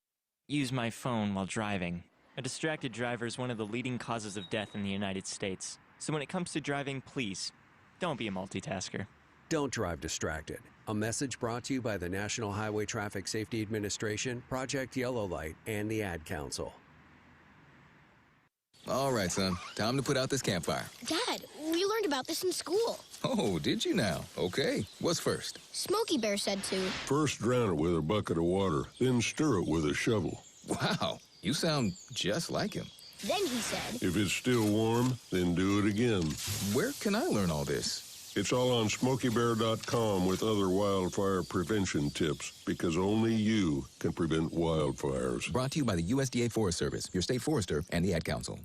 use my phone while driving. A distracted driver is one of the leading causes of death in the United States. So when it comes to driving, please, don't be a multitasker. Don't drive distracted. A message brought to you by the National Highway Traffic Safety Administration, Project Yellow Light, and the Ad Council. All right, son. Time to put out this campfire. Dad, we learned about this in school. Oh, did you now? Okay. What's first? Smokey Bear said to. First drown it with a bucket of water, then stir it with a shovel. Wow. You sound just like him. Then he said, if it's still warm, then do it again. Where can I learn all this? It's all on SmokeyBear.com with other wildfire prevention tips, because only you can prevent wildfires. Brought to you by the USDA Forest Service, your state forester, and the Ad Council.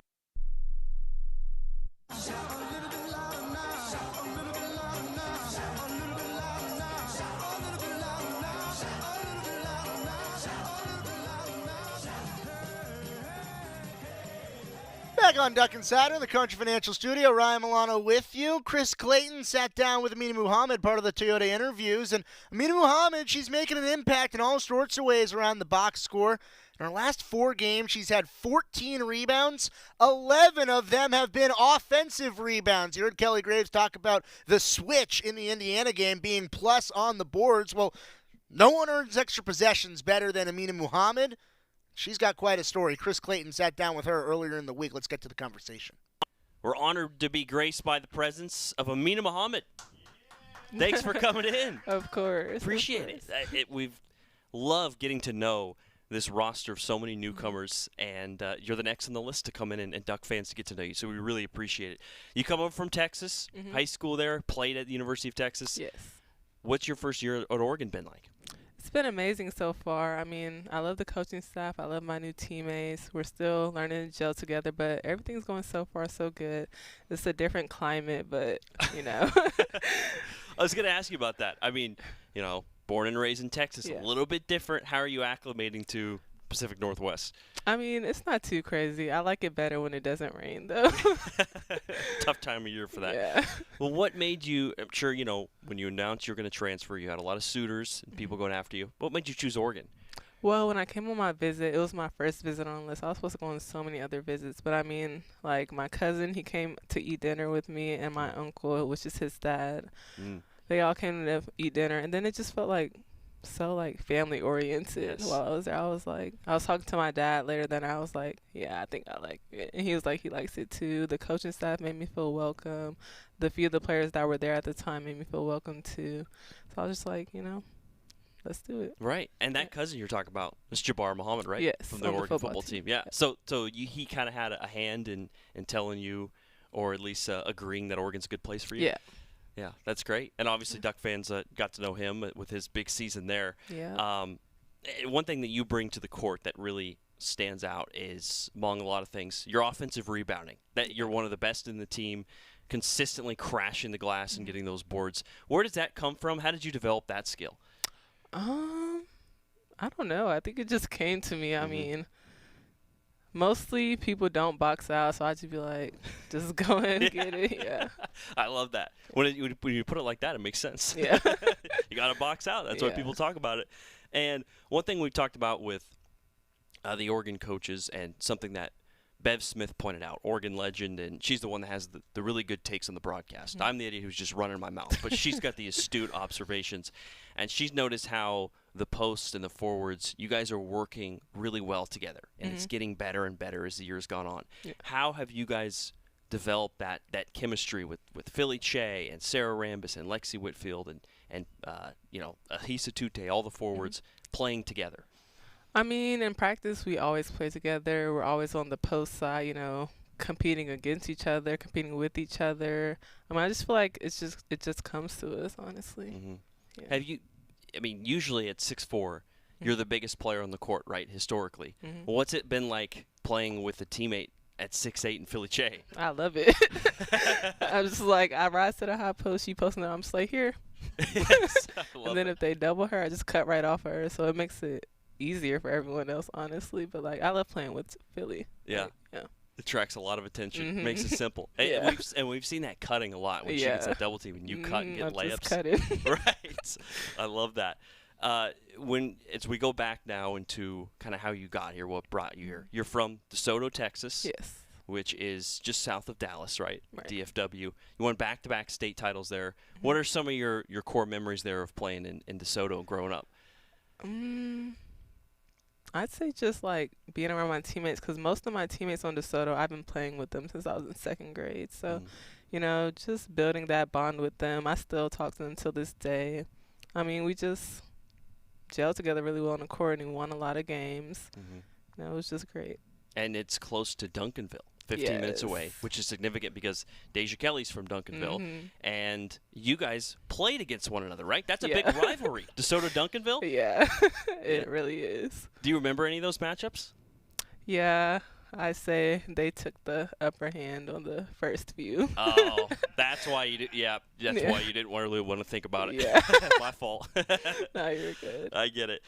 Back on Duck Insider, the Country Financial Studio. Ryan Milano with you. Chris Clayton sat down with Amina Muhammad, part of the Toyota interviews. And Amina Muhammad, she's making an impact in all sorts of ways around the box score. In her last 4 games, she's had 14 rebounds. 11 of them have been offensive rebounds. You heard Kelly Graves talk about the switch in the Indiana game being plus on the boards. Well, no one earns extra possessions better than Amina Muhammad. She's got quite a story. Chris Clayton sat down with her earlier in the week. Let's get to the conversation. We're honored to be graced by the presence of Amina Muhammad. Thanks for coming in. Of course. Appreciate it. We've loved getting to know this roster of so many newcomers, and you're the next on the list to come in and Duck fans to get to know you, so we really appreciate it. You come over from Texas, high school there, played at the University of Texas. Yes. What's your first year at Oregon been like? It's been amazing so far. I mean, I love the coaching staff. I love my new teammates. We're still learning to gel together, but everything's going so far so good. It's a different climate, but, you know. I was going to ask you about that. I mean, you know, born and raised in Texas, a little bit different. How are you acclimating to Pacific Northwest? I mean, it's not too crazy. I like it better when it doesn't rain, though. Tough time of year for that. Yeah. Well, what made you, I'm sure, you know, when you announced you were going to transfer, you had a lot of suitors and people going after you. What made you choose Oregon? Well, when I came on my visit, it was my first visit on the list. I was supposed to go on so many other visits, but I mean, like my cousin, he came to eat dinner with me, and my uncle, which is his dad. They all came to eat dinner, and then it just felt like so like family oriented. While I was there, I was talking to my dad later. Then I was like, yeah, I think I like it, and he was like, he likes it too. The coaching staff made me feel welcome. The few of the players that were there at the time made me feel welcome too. So I was just like, you know, let's do it. Right, and that cousin you're talking about is Amina Muhammad, right? Yes, from the Oregon football team. Yeah. So he kind of had a hand in telling you, or at least agreeing that Oregon's a good place for you. Yeah. Yeah, that's great. And obviously Duck fans got to know him with his big season there. Yeah. One thing that you bring to the court that really stands out is, among a lot of things, your offensive rebounding. That you're one of the best in the team, consistently crashing the glass and getting those boards. Where does that come from? How did you develop that skill? I don't know. I think it just came to me. I mean, mostly people don't box out, so I just be like, just go ahead and get it. Yeah. I love that. When you put it like that, it makes sense. Yeah. You got to box out. That's why people talk about it. And one thing we've talked about with the Oregon coaches, and something that Bev Smith pointed out, Oregon legend, and she's the one that has the really good takes on the broadcast. I'm the idiot who's just running my mouth, but she's got the astute observations, and she's noticed how the posts and the forwards, you guys are working really well together, and it's getting better and better as the year's gone on. Yeah. How have you guys developed that chemistry with Philly Che and Sarah Rambis and Lexi Whitfield and you know, Ahisa Tute, all the forwards playing together? I mean, in practice, we always play together. We're always on the post side, you know, competing against each other, competing with each other. I mean, I just feel like it just comes to us, honestly. Yeah. Have you? I mean, usually at 6'4", you're the biggest player on the court, right? Historically, what's it been like playing with a teammate at 6'8" in Philly Che? I love it. I'm just like, I rise to the high post, she posting it, I'm just like, here. Yes, and then if they double her, I just cut right off of her, so it makes it easier for everyone else, honestly. But like, I love playing with Philly. Yeah. Like, yeah. It attracts a lot of attention. Makes it simple. Yeah. And we've seen that cutting a lot when she gets that double team and you cut and get layups. Just cut it. Right. I love that. As we go back now into kind of how you got here, what brought you here. You're from DeSoto, Texas. Yes. Which is just south of Dallas, right? DFW. You won back-to-back state titles there. What are some of your core memories there of playing in DeSoto growing up? I'd say just like being around my teammates, because most of my teammates on DeSoto, I've been playing with them since I was in second grade. So, you know, just building that bond with them. I still talk to them till this day. I mean, we just gelled together really well on the court, and we won a lot of games. You know, it was just great. And it's close to Duncanville, 15 minutes away, which is significant because Deja Kelly's from Duncanville, and you guys played against one another, right? That's a big rivalry. DeSoto, Duncanville? Yeah, it really is. Do you remember any of those matchups? Yeah, I say they took the upper hand on the first few. Oh, that's why you did. Yeah, that's why you didn't really want to think about it. Yeah, my fault. No, you're good. I get it.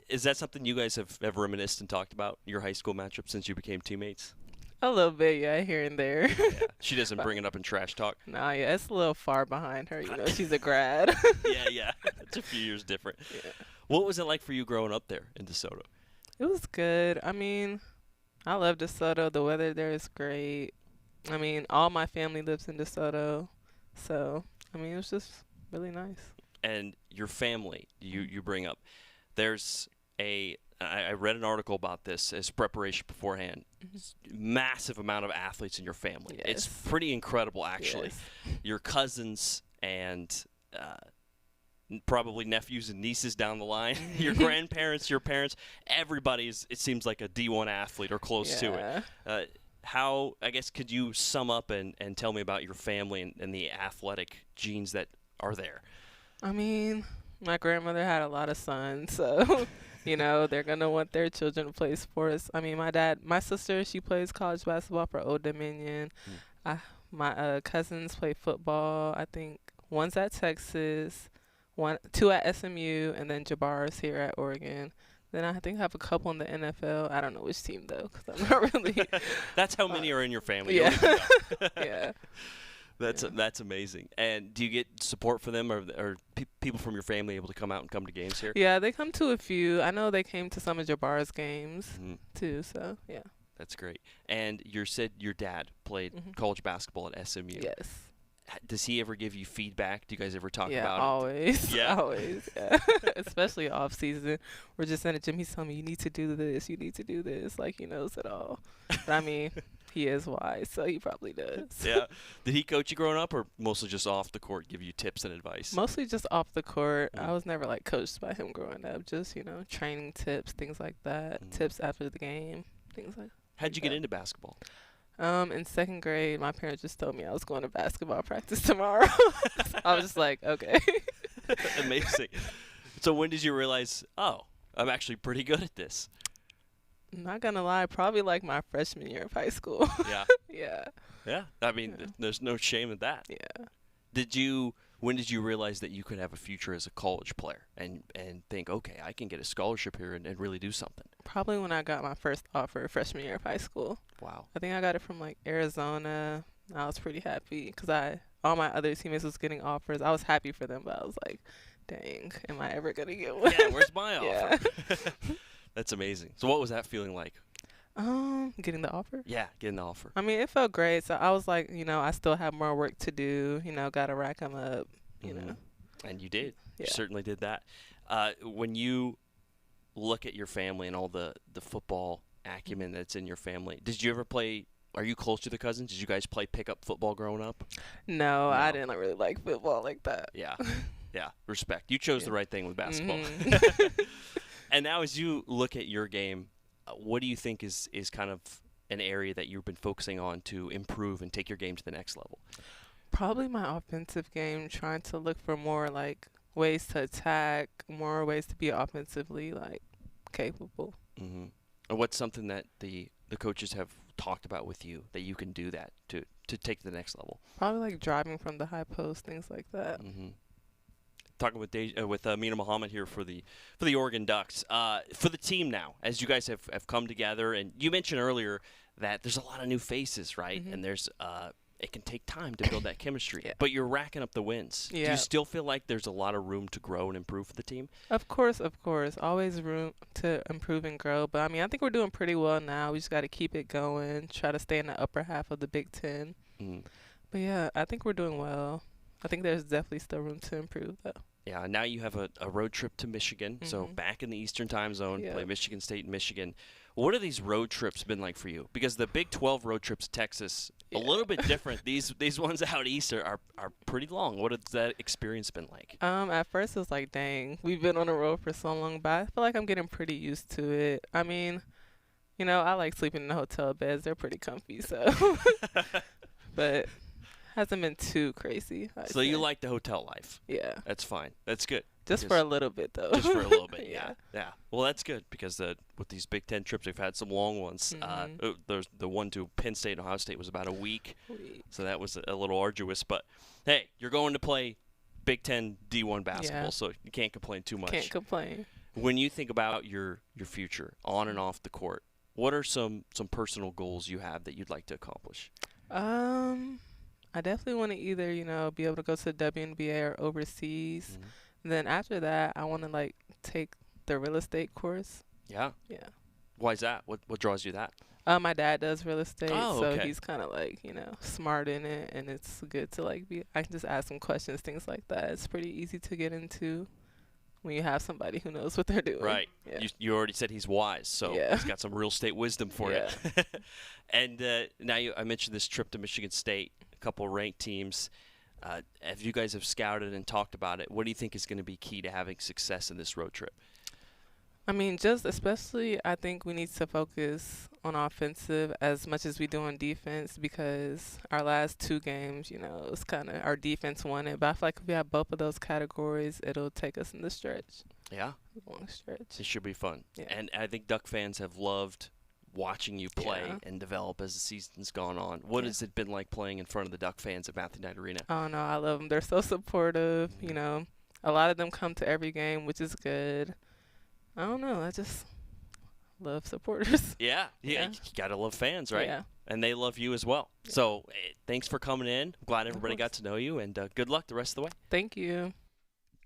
Is that something you guys have reminisced and talked about, your high school matchup, since you became teammates? A little bit, yeah, here and there. Yeah. She doesn't bring it up in trash talk. No, yeah, it's a little far behind her. You know, she's a grad. Yeah, it's a few years different. Yeah. What was it like for you growing up there in DeSoto? It was good. I mean, I love DeSoto. The weather there is great. I mean, all my family lives in DeSoto, so I mean, it was just really nice. And your family, you bring up. There's I read an article about this as preparation beforehand. Massive amount of athletes in your family. Yes. It's pretty incredible, actually. Yes. Your cousins and probably nephews and nieces down the line, your grandparents, your parents, everybody's, it seems like a D1 athlete or close to it. How, I guess, could you sum up and tell me about your family and the athletic genes that are there? I mean, my grandmother had a lot of sons, so, you know, they're going to want their children to play sports. I mean, my sister, she plays college basketball for Old Dominion. My cousins play football. I think one's at Texas, two at SMU, and then Jabbar's here at Oregon. Then I think I have a couple in the NFL. I don't know which team, though, because I'm not really. That's how many are in your family. Yeah. Yeah. That's amazing. And do you get support for them, or people from your family able to come out and come to games here? Yeah, they come to a few. I know they came to some of Jabbar's games, too, so, yeah. That's great. And you said your dad played college basketball at SMU. Yes. Does he ever give you feedback? Do you guys ever talk yeah, about always. it? Yeah, always. Yeah. Especially off season. We're just in the gym. He's telling me, you need to do this. You need to do this. Like, he knows it all. But, I mean, he is wise, so he probably does. Yeah. Did he coach you growing up, or mostly just off the court, give you tips and advice? Mostly just off the court. I was never, like, coached by him growing up. Just, you know, training tips, things like that. Tips after the game, things like that. How'd you get into basketball? In second grade, my parents just told me I was going to basketball practice tomorrow. So I was just like, okay. Amazing. So when did you realize, oh, I'm actually pretty good at this? I'm not going to lie, probably like my freshman year of high school. Yeah. Yeah. Yeah. I mean, there's no shame in that. Yeah. When did you realize that you could have a future as a college player and think, okay, I can get a scholarship here and really do something? Probably when I got my first offer freshman year of high school. Wow. I think I got it from like Arizona. I was pretty happy because all my other teammates was getting offers. I was happy for them, but I was like, dang, am I ever going to get one? Yeah, where's my Yeah. offer? That's amazing. So what was that feeling like? Getting the offer? Yeah, getting the offer. I mean, it felt great. So I was like, you know, I still have more work to do. You know, got to rack them up, you know. And you did. Yeah. You certainly did that. When you look at your family and all the football acumen that's in your family, did you ever play – are you close to the cousins? Did you guys play pickup football growing up? No, I didn't really like football like that. Yeah. Yeah, respect. You chose the right thing with basketball. And now as you look at your game, what do you think is kind of an area that you've been focusing on to improve and take your game to the next level? Probably my offensive game, trying to look for more like ways to attack, more ways to be offensively like capable. Mm-hmm. And what's something that the coaches have talked about with you that you can do that to take to the next level? Probably like driving from the high post, things like that. Mm-hmm. Talking with Amina Muhammad here for the Oregon Ducks. For the team now, as you guys have come together, and you mentioned earlier that there's a lot of new faces, right? Mm-hmm. And there's it can take time to build that chemistry. Yeah. But you're racking up the wins. Yeah. Do you still feel like there's a lot of room to grow and improve for the team? Of course. Always room to improve and grow. But, I mean, I think we're doing pretty well now. We just got to keep it going, try to stay in the upper half of the Big Ten. Mm. But, yeah, I think we're doing well. I think there's definitely still room to improve, though. Yeah, now you have a road trip to Michigan, so back in the Eastern time zone, play Michigan State and Michigan. What have these road trips been like for you? Because the Big 12 road trips to Texas, a little bit different. These ones out east are pretty long. What has that experience been like? At first it was like, dang, we've been on the road for so long, but I feel like I'm getting pretty used to it. I mean, you know, I like sleeping in the hotel beds. They're pretty comfy, so. But hasn't been too crazy. So you like the hotel life? Yeah. That's fine. That's good. Just for a little bit, though. Just for a little bit, yeah. Well, that's good because with these Big Ten trips, we've had some long ones. There's the one to Penn State and Ohio State was about a week. So that was a little arduous. But, hey, you're going to play Big Ten D1 basketball, so you can't complain too much. Can't complain. When you think about your future on and off the court, what are some personal goals you have that you'd like to accomplish? I definitely want to either, you know, be able to go to the WNBA or overseas. Then after that, I want to, like, take the real estate course. Yeah? Yeah. Why is that? What draws you that? My dad does real estate, so okay. he's kind of, like, you know, smart in it, and it's good to, like, I can just ask him questions, things like that. It's pretty easy to get into when you have somebody who knows what they're doing. Right. Yeah. You already said he's wise, so he's got some real estate wisdom for you. And now I mentioned this trip to Michigan State, a couple of ranked teams. If you guys have scouted and talked about it, what do you think is going to be key to having success in this road trip? I mean, just especially, I think we need to focus on offensive as much as we do on defense, because our last 2 games, it's kind of our defense won it. But I feel like if we have both of those categories, it'll take us in the stretch. Yeah. Long stretch. It should be fun. Yeah. And I think Duck fans have loved watching you play and develop as the season's gone on. What has it been like playing in front of the Duck fans at Matthew Knight Arena? Oh, no, I love them. They're so supportive. A lot of them come to every game, which is good. I don't know. I just love supporters. Yeah. You got to love fans, right? Yeah. And they love you as well. Yeah. So thanks for coming in. I'm glad everybody got to know you, and good luck the rest of the way. Thank you.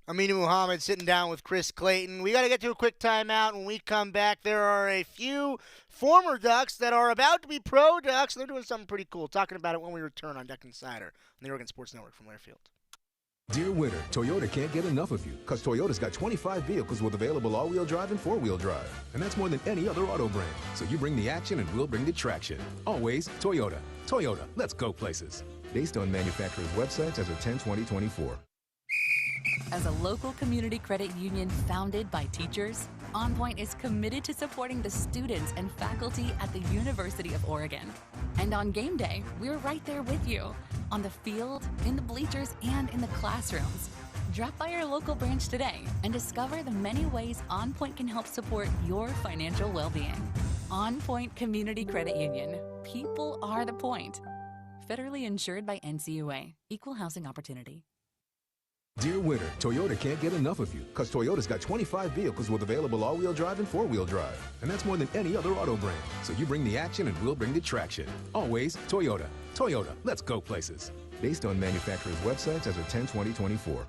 Amina Muhammad sitting down with Chris Clayton. We got to get to a quick timeout. When we come back, there are a few former Ducks that are about to be pro Ducks, and they're doing something pretty cool. Talking about it when we return on Duck Insider on the Oregon Sports Network from Learfield. Dear winter, Toyota can't get enough of you, because Toyota's got 25 vehicles with available all-wheel drive and four-wheel drive. And that's more than any other auto brand. So you bring the action and we'll bring the traction. Always Toyota. Toyota, let's go places. Based on manufacturer's websites as of 10/20/24. As a local community credit union founded by teachers, OnPoint is committed to supporting the students and faculty at the University of Oregon. And on game day, we're right there with you, on the field, in the bleachers, and in the classrooms. Drop by our local branch today and discover the many ways OnPoint can help support your financial well-being. OnPoint Community Credit Union. People are the point. Federally insured by NCUA. Equal housing opportunity. Dear winter, Toyota can't get enough of you, because Toyota's got 25 vehicles with available all-wheel drive and four-wheel drive. And that's more than any other auto brand. So you bring the action and we'll bring the traction. Always Toyota. Toyota, let's go places. Based on manufacturer's websites as of 10/20/24.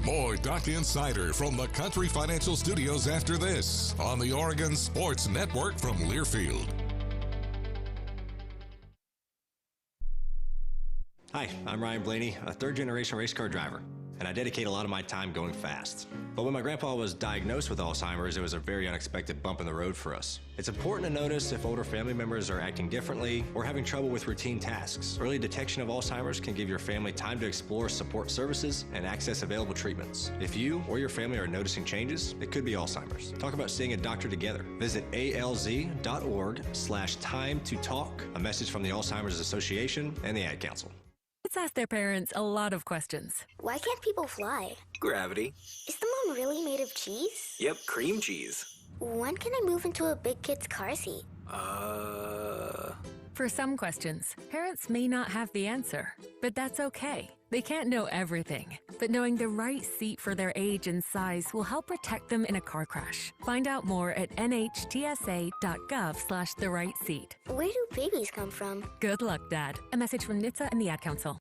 More Duck Insider from the Country Financial Studios after this on the Oregon Sports Network from Learfield. Hi, I'm Ryan Blaney, a third-generation race car driver, and I dedicate a lot of my time going fast. But when my grandpa was diagnosed with Alzheimer's, it was a very unexpected bump in the road for us. It's important to notice if older family members are acting differently or having trouble with routine tasks. Early detection of Alzheimer's can give your family time to explore support services and access available treatments. If you or your family are noticing changes, it could be Alzheimer's. Talk about seeing a doctor together. Visit alz.org/time-to-talk. A message from the Alzheimer's Association and the Ad Council. Kids ask their parents a lot of questions. Why can't people fly? Gravity. Is the moon really made of cheese? Yep, cream cheese. When can I move into a big kid's car seat? For some questions, parents may not have the answer, but that's okay. They can't know everything, but knowing the right seat for their age and size will help protect them in a car crash. Find out more at nhtsa.gov/the-right-seat. Where do babies come from? Good luck, Dad. A message from NHTSA and the Ad Council.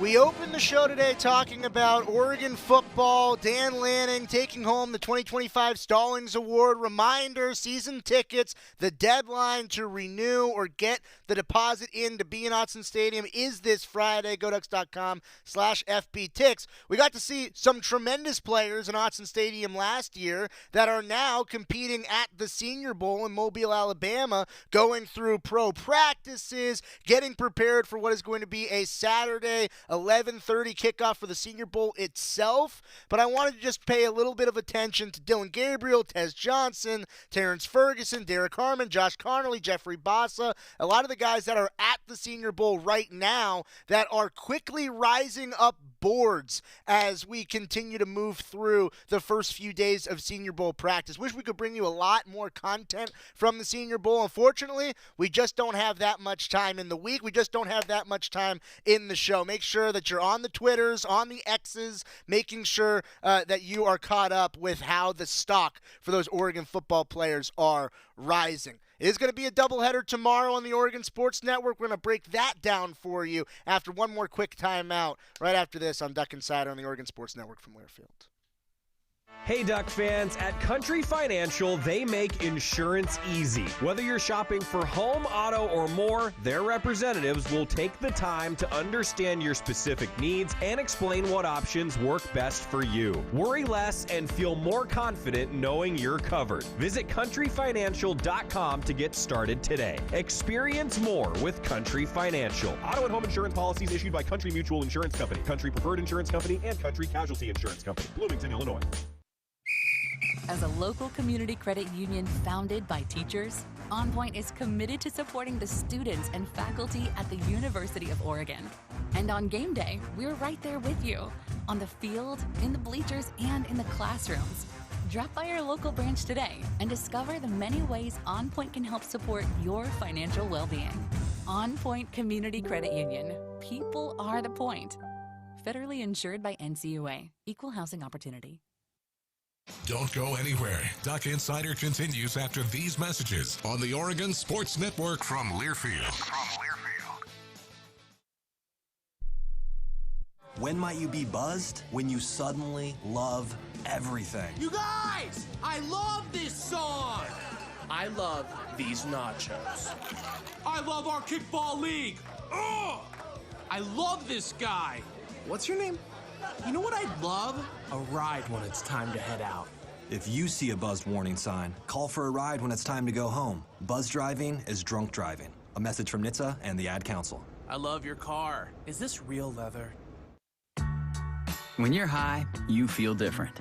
We opened the show today talking about Oregon football. Dan Lanning taking home the 2025 Stallings Award. Reminder, season tickets, the deadline to renew or get the deposit in to be in Autzen Stadium is this Friday. GoDucks.com/FBTix. We got to see some tremendous players in Autzen Stadium last year that are now competing at the Senior Bowl in Mobile, Alabama, going through pro practices, getting prepared for what is going to be a Saturday 11:30 kickoff for the Senior Bowl itself. But I wanted to just pay a little bit of attention to Dylan Gabriel, Tez Johnson, Terrence Ferguson, Derek Harmon, Josh Connolly, Jeffrey Bassa, a lot of the guys that are at the Senior Bowl right now that are quickly rising up boards as we continue to move through the first few days of Senior Bowl practice. Wish we could bring you a lot more content from the Senior Bowl. Unfortunately, we just don't have that much time in the week. We just don't have that much time in the show. Make sure that you're on the Twitters, on the X's, making sure that you are caught up with how the stock for those Oregon football players are rising. It is going to be a doubleheader tomorrow on the Oregon Sports Network. We're going to break that down for you after one more quick timeout right after this on Duck Insider on the Oregon Sports Network from Learfield. Hey, Duck fans, at Country Financial, they make insurance easy. Whether you're shopping for home, auto, or more, their representatives will take the time to understand your specific needs and explain what options work best for you. Worry less and feel more confident knowing you're covered. Visit countryfinancial.com to get started today. Experience more with Country Financial. Auto and home insurance policies issued by Country Mutual Insurance Company, Country Preferred Insurance Company, and Country Casualty Insurance Company, Bloomington, Illinois. As a local community credit union founded by teachers, OnPoint is committed to supporting the students and faculty at the University of Oregon. And on game day, we're right there with you, on the field, in the bleachers, and in the classrooms. Drop by our local branch today and discover the many ways OnPoint can help support your financial well-being. OnPoint Community Credit Union. People are the point. Federally insured by NCUA. Equal housing opportunity. Don't go anywhere. Duck Insider continues after these messages on the Oregon Sports Network from Learfield. When might you be buzzed? When you suddenly love everything. You guys, I love this song. I love these nachos. I love our kickball league. Ugh! I love this guy. What's your name? You know what I'd love? A ride when it's time to head out. If you see a buzzed warning sign, call for a ride when it's time to go home. Buzz driving is drunk driving. A message from NHTSA and the Ad Council. I love your car. Is this real leather? When you're high, you feel different.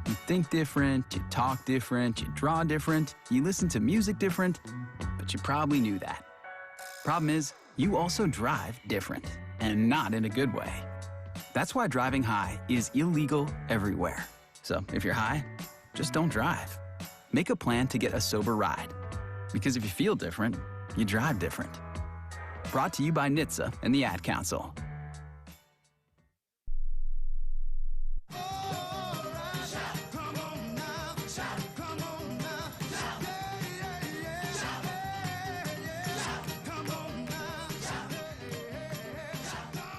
You think different, you talk different, you draw different, you listen to music different, but you probably knew that. Problem is, you also drive different, and not in a good way. That's why driving high is illegal everywhere. So if you're high, just don't drive. Make a plan to get a sober ride. Because if you feel different, you drive different. Brought to you by NHTSA and the Ad Council.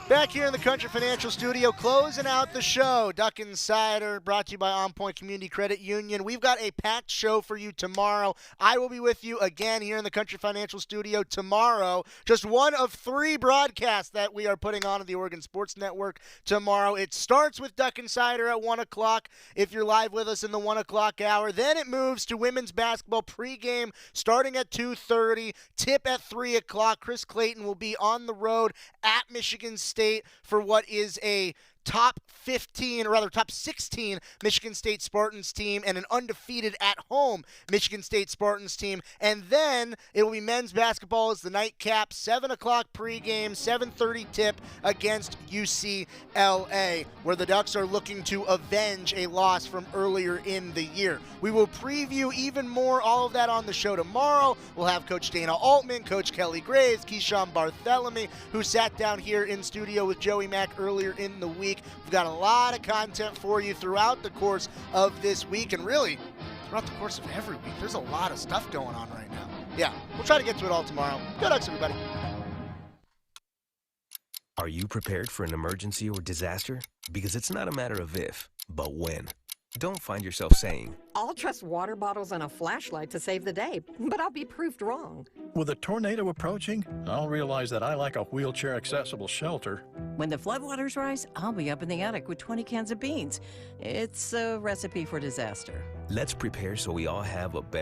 Back here in the Country Financial Studio, closing out the show. Duck Insider, brought to you by OnPoint Community Credit Union. We've got a packed show for you tomorrow. I will be with you again here in the Country Financial Studio tomorrow. Just one of 3 broadcasts that we are putting on the Oregon Sports Network tomorrow. It starts with Duck Insider at 1 o'clock if you're live with us in the 1 o'clock hour. Then it moves to women's basketball pregame starting at 2:30. Tip at 3 o'clock. Chris Clayton will be on the road at Michigan State for what is a top 16 Michigan State Spartans team and an undefeated at-home Michigan State Spartans team. And then it will be men's basketball as the nightcap, 7 o'clock pregame, 7:30 tip against UCLA, where the Ducks are looking to avenge a loss from earlier in the year. We will preview even more, all of that on the show tomorrow. We'll have Coach Dana Altman, Coach Kelly Graves, Keyshawn Barthélemy, who sat down here in studio with Joey Mack earlier in the week. We've got a lot of content for you throughout the course of this week, and really throughout the course of every week. There's a lot of stuff going on right now. Yeah, we'll try to get to it all tomorrow. Go Ducks, everybody. Are you prepared for an emergency or disaster? Because it's not a matter of if, but when. Don't find yourself saying, I'll trust water bottles and a flashlight to save the day, but I'll be proved wrong. With a tornado approaching, I'll realize that I like a wheelchair-accessible shelter. When the floodwaters rise, I'll be up in the attic with 20 cans of beans. It's a recipe for disaster. let's prepare so we all have a better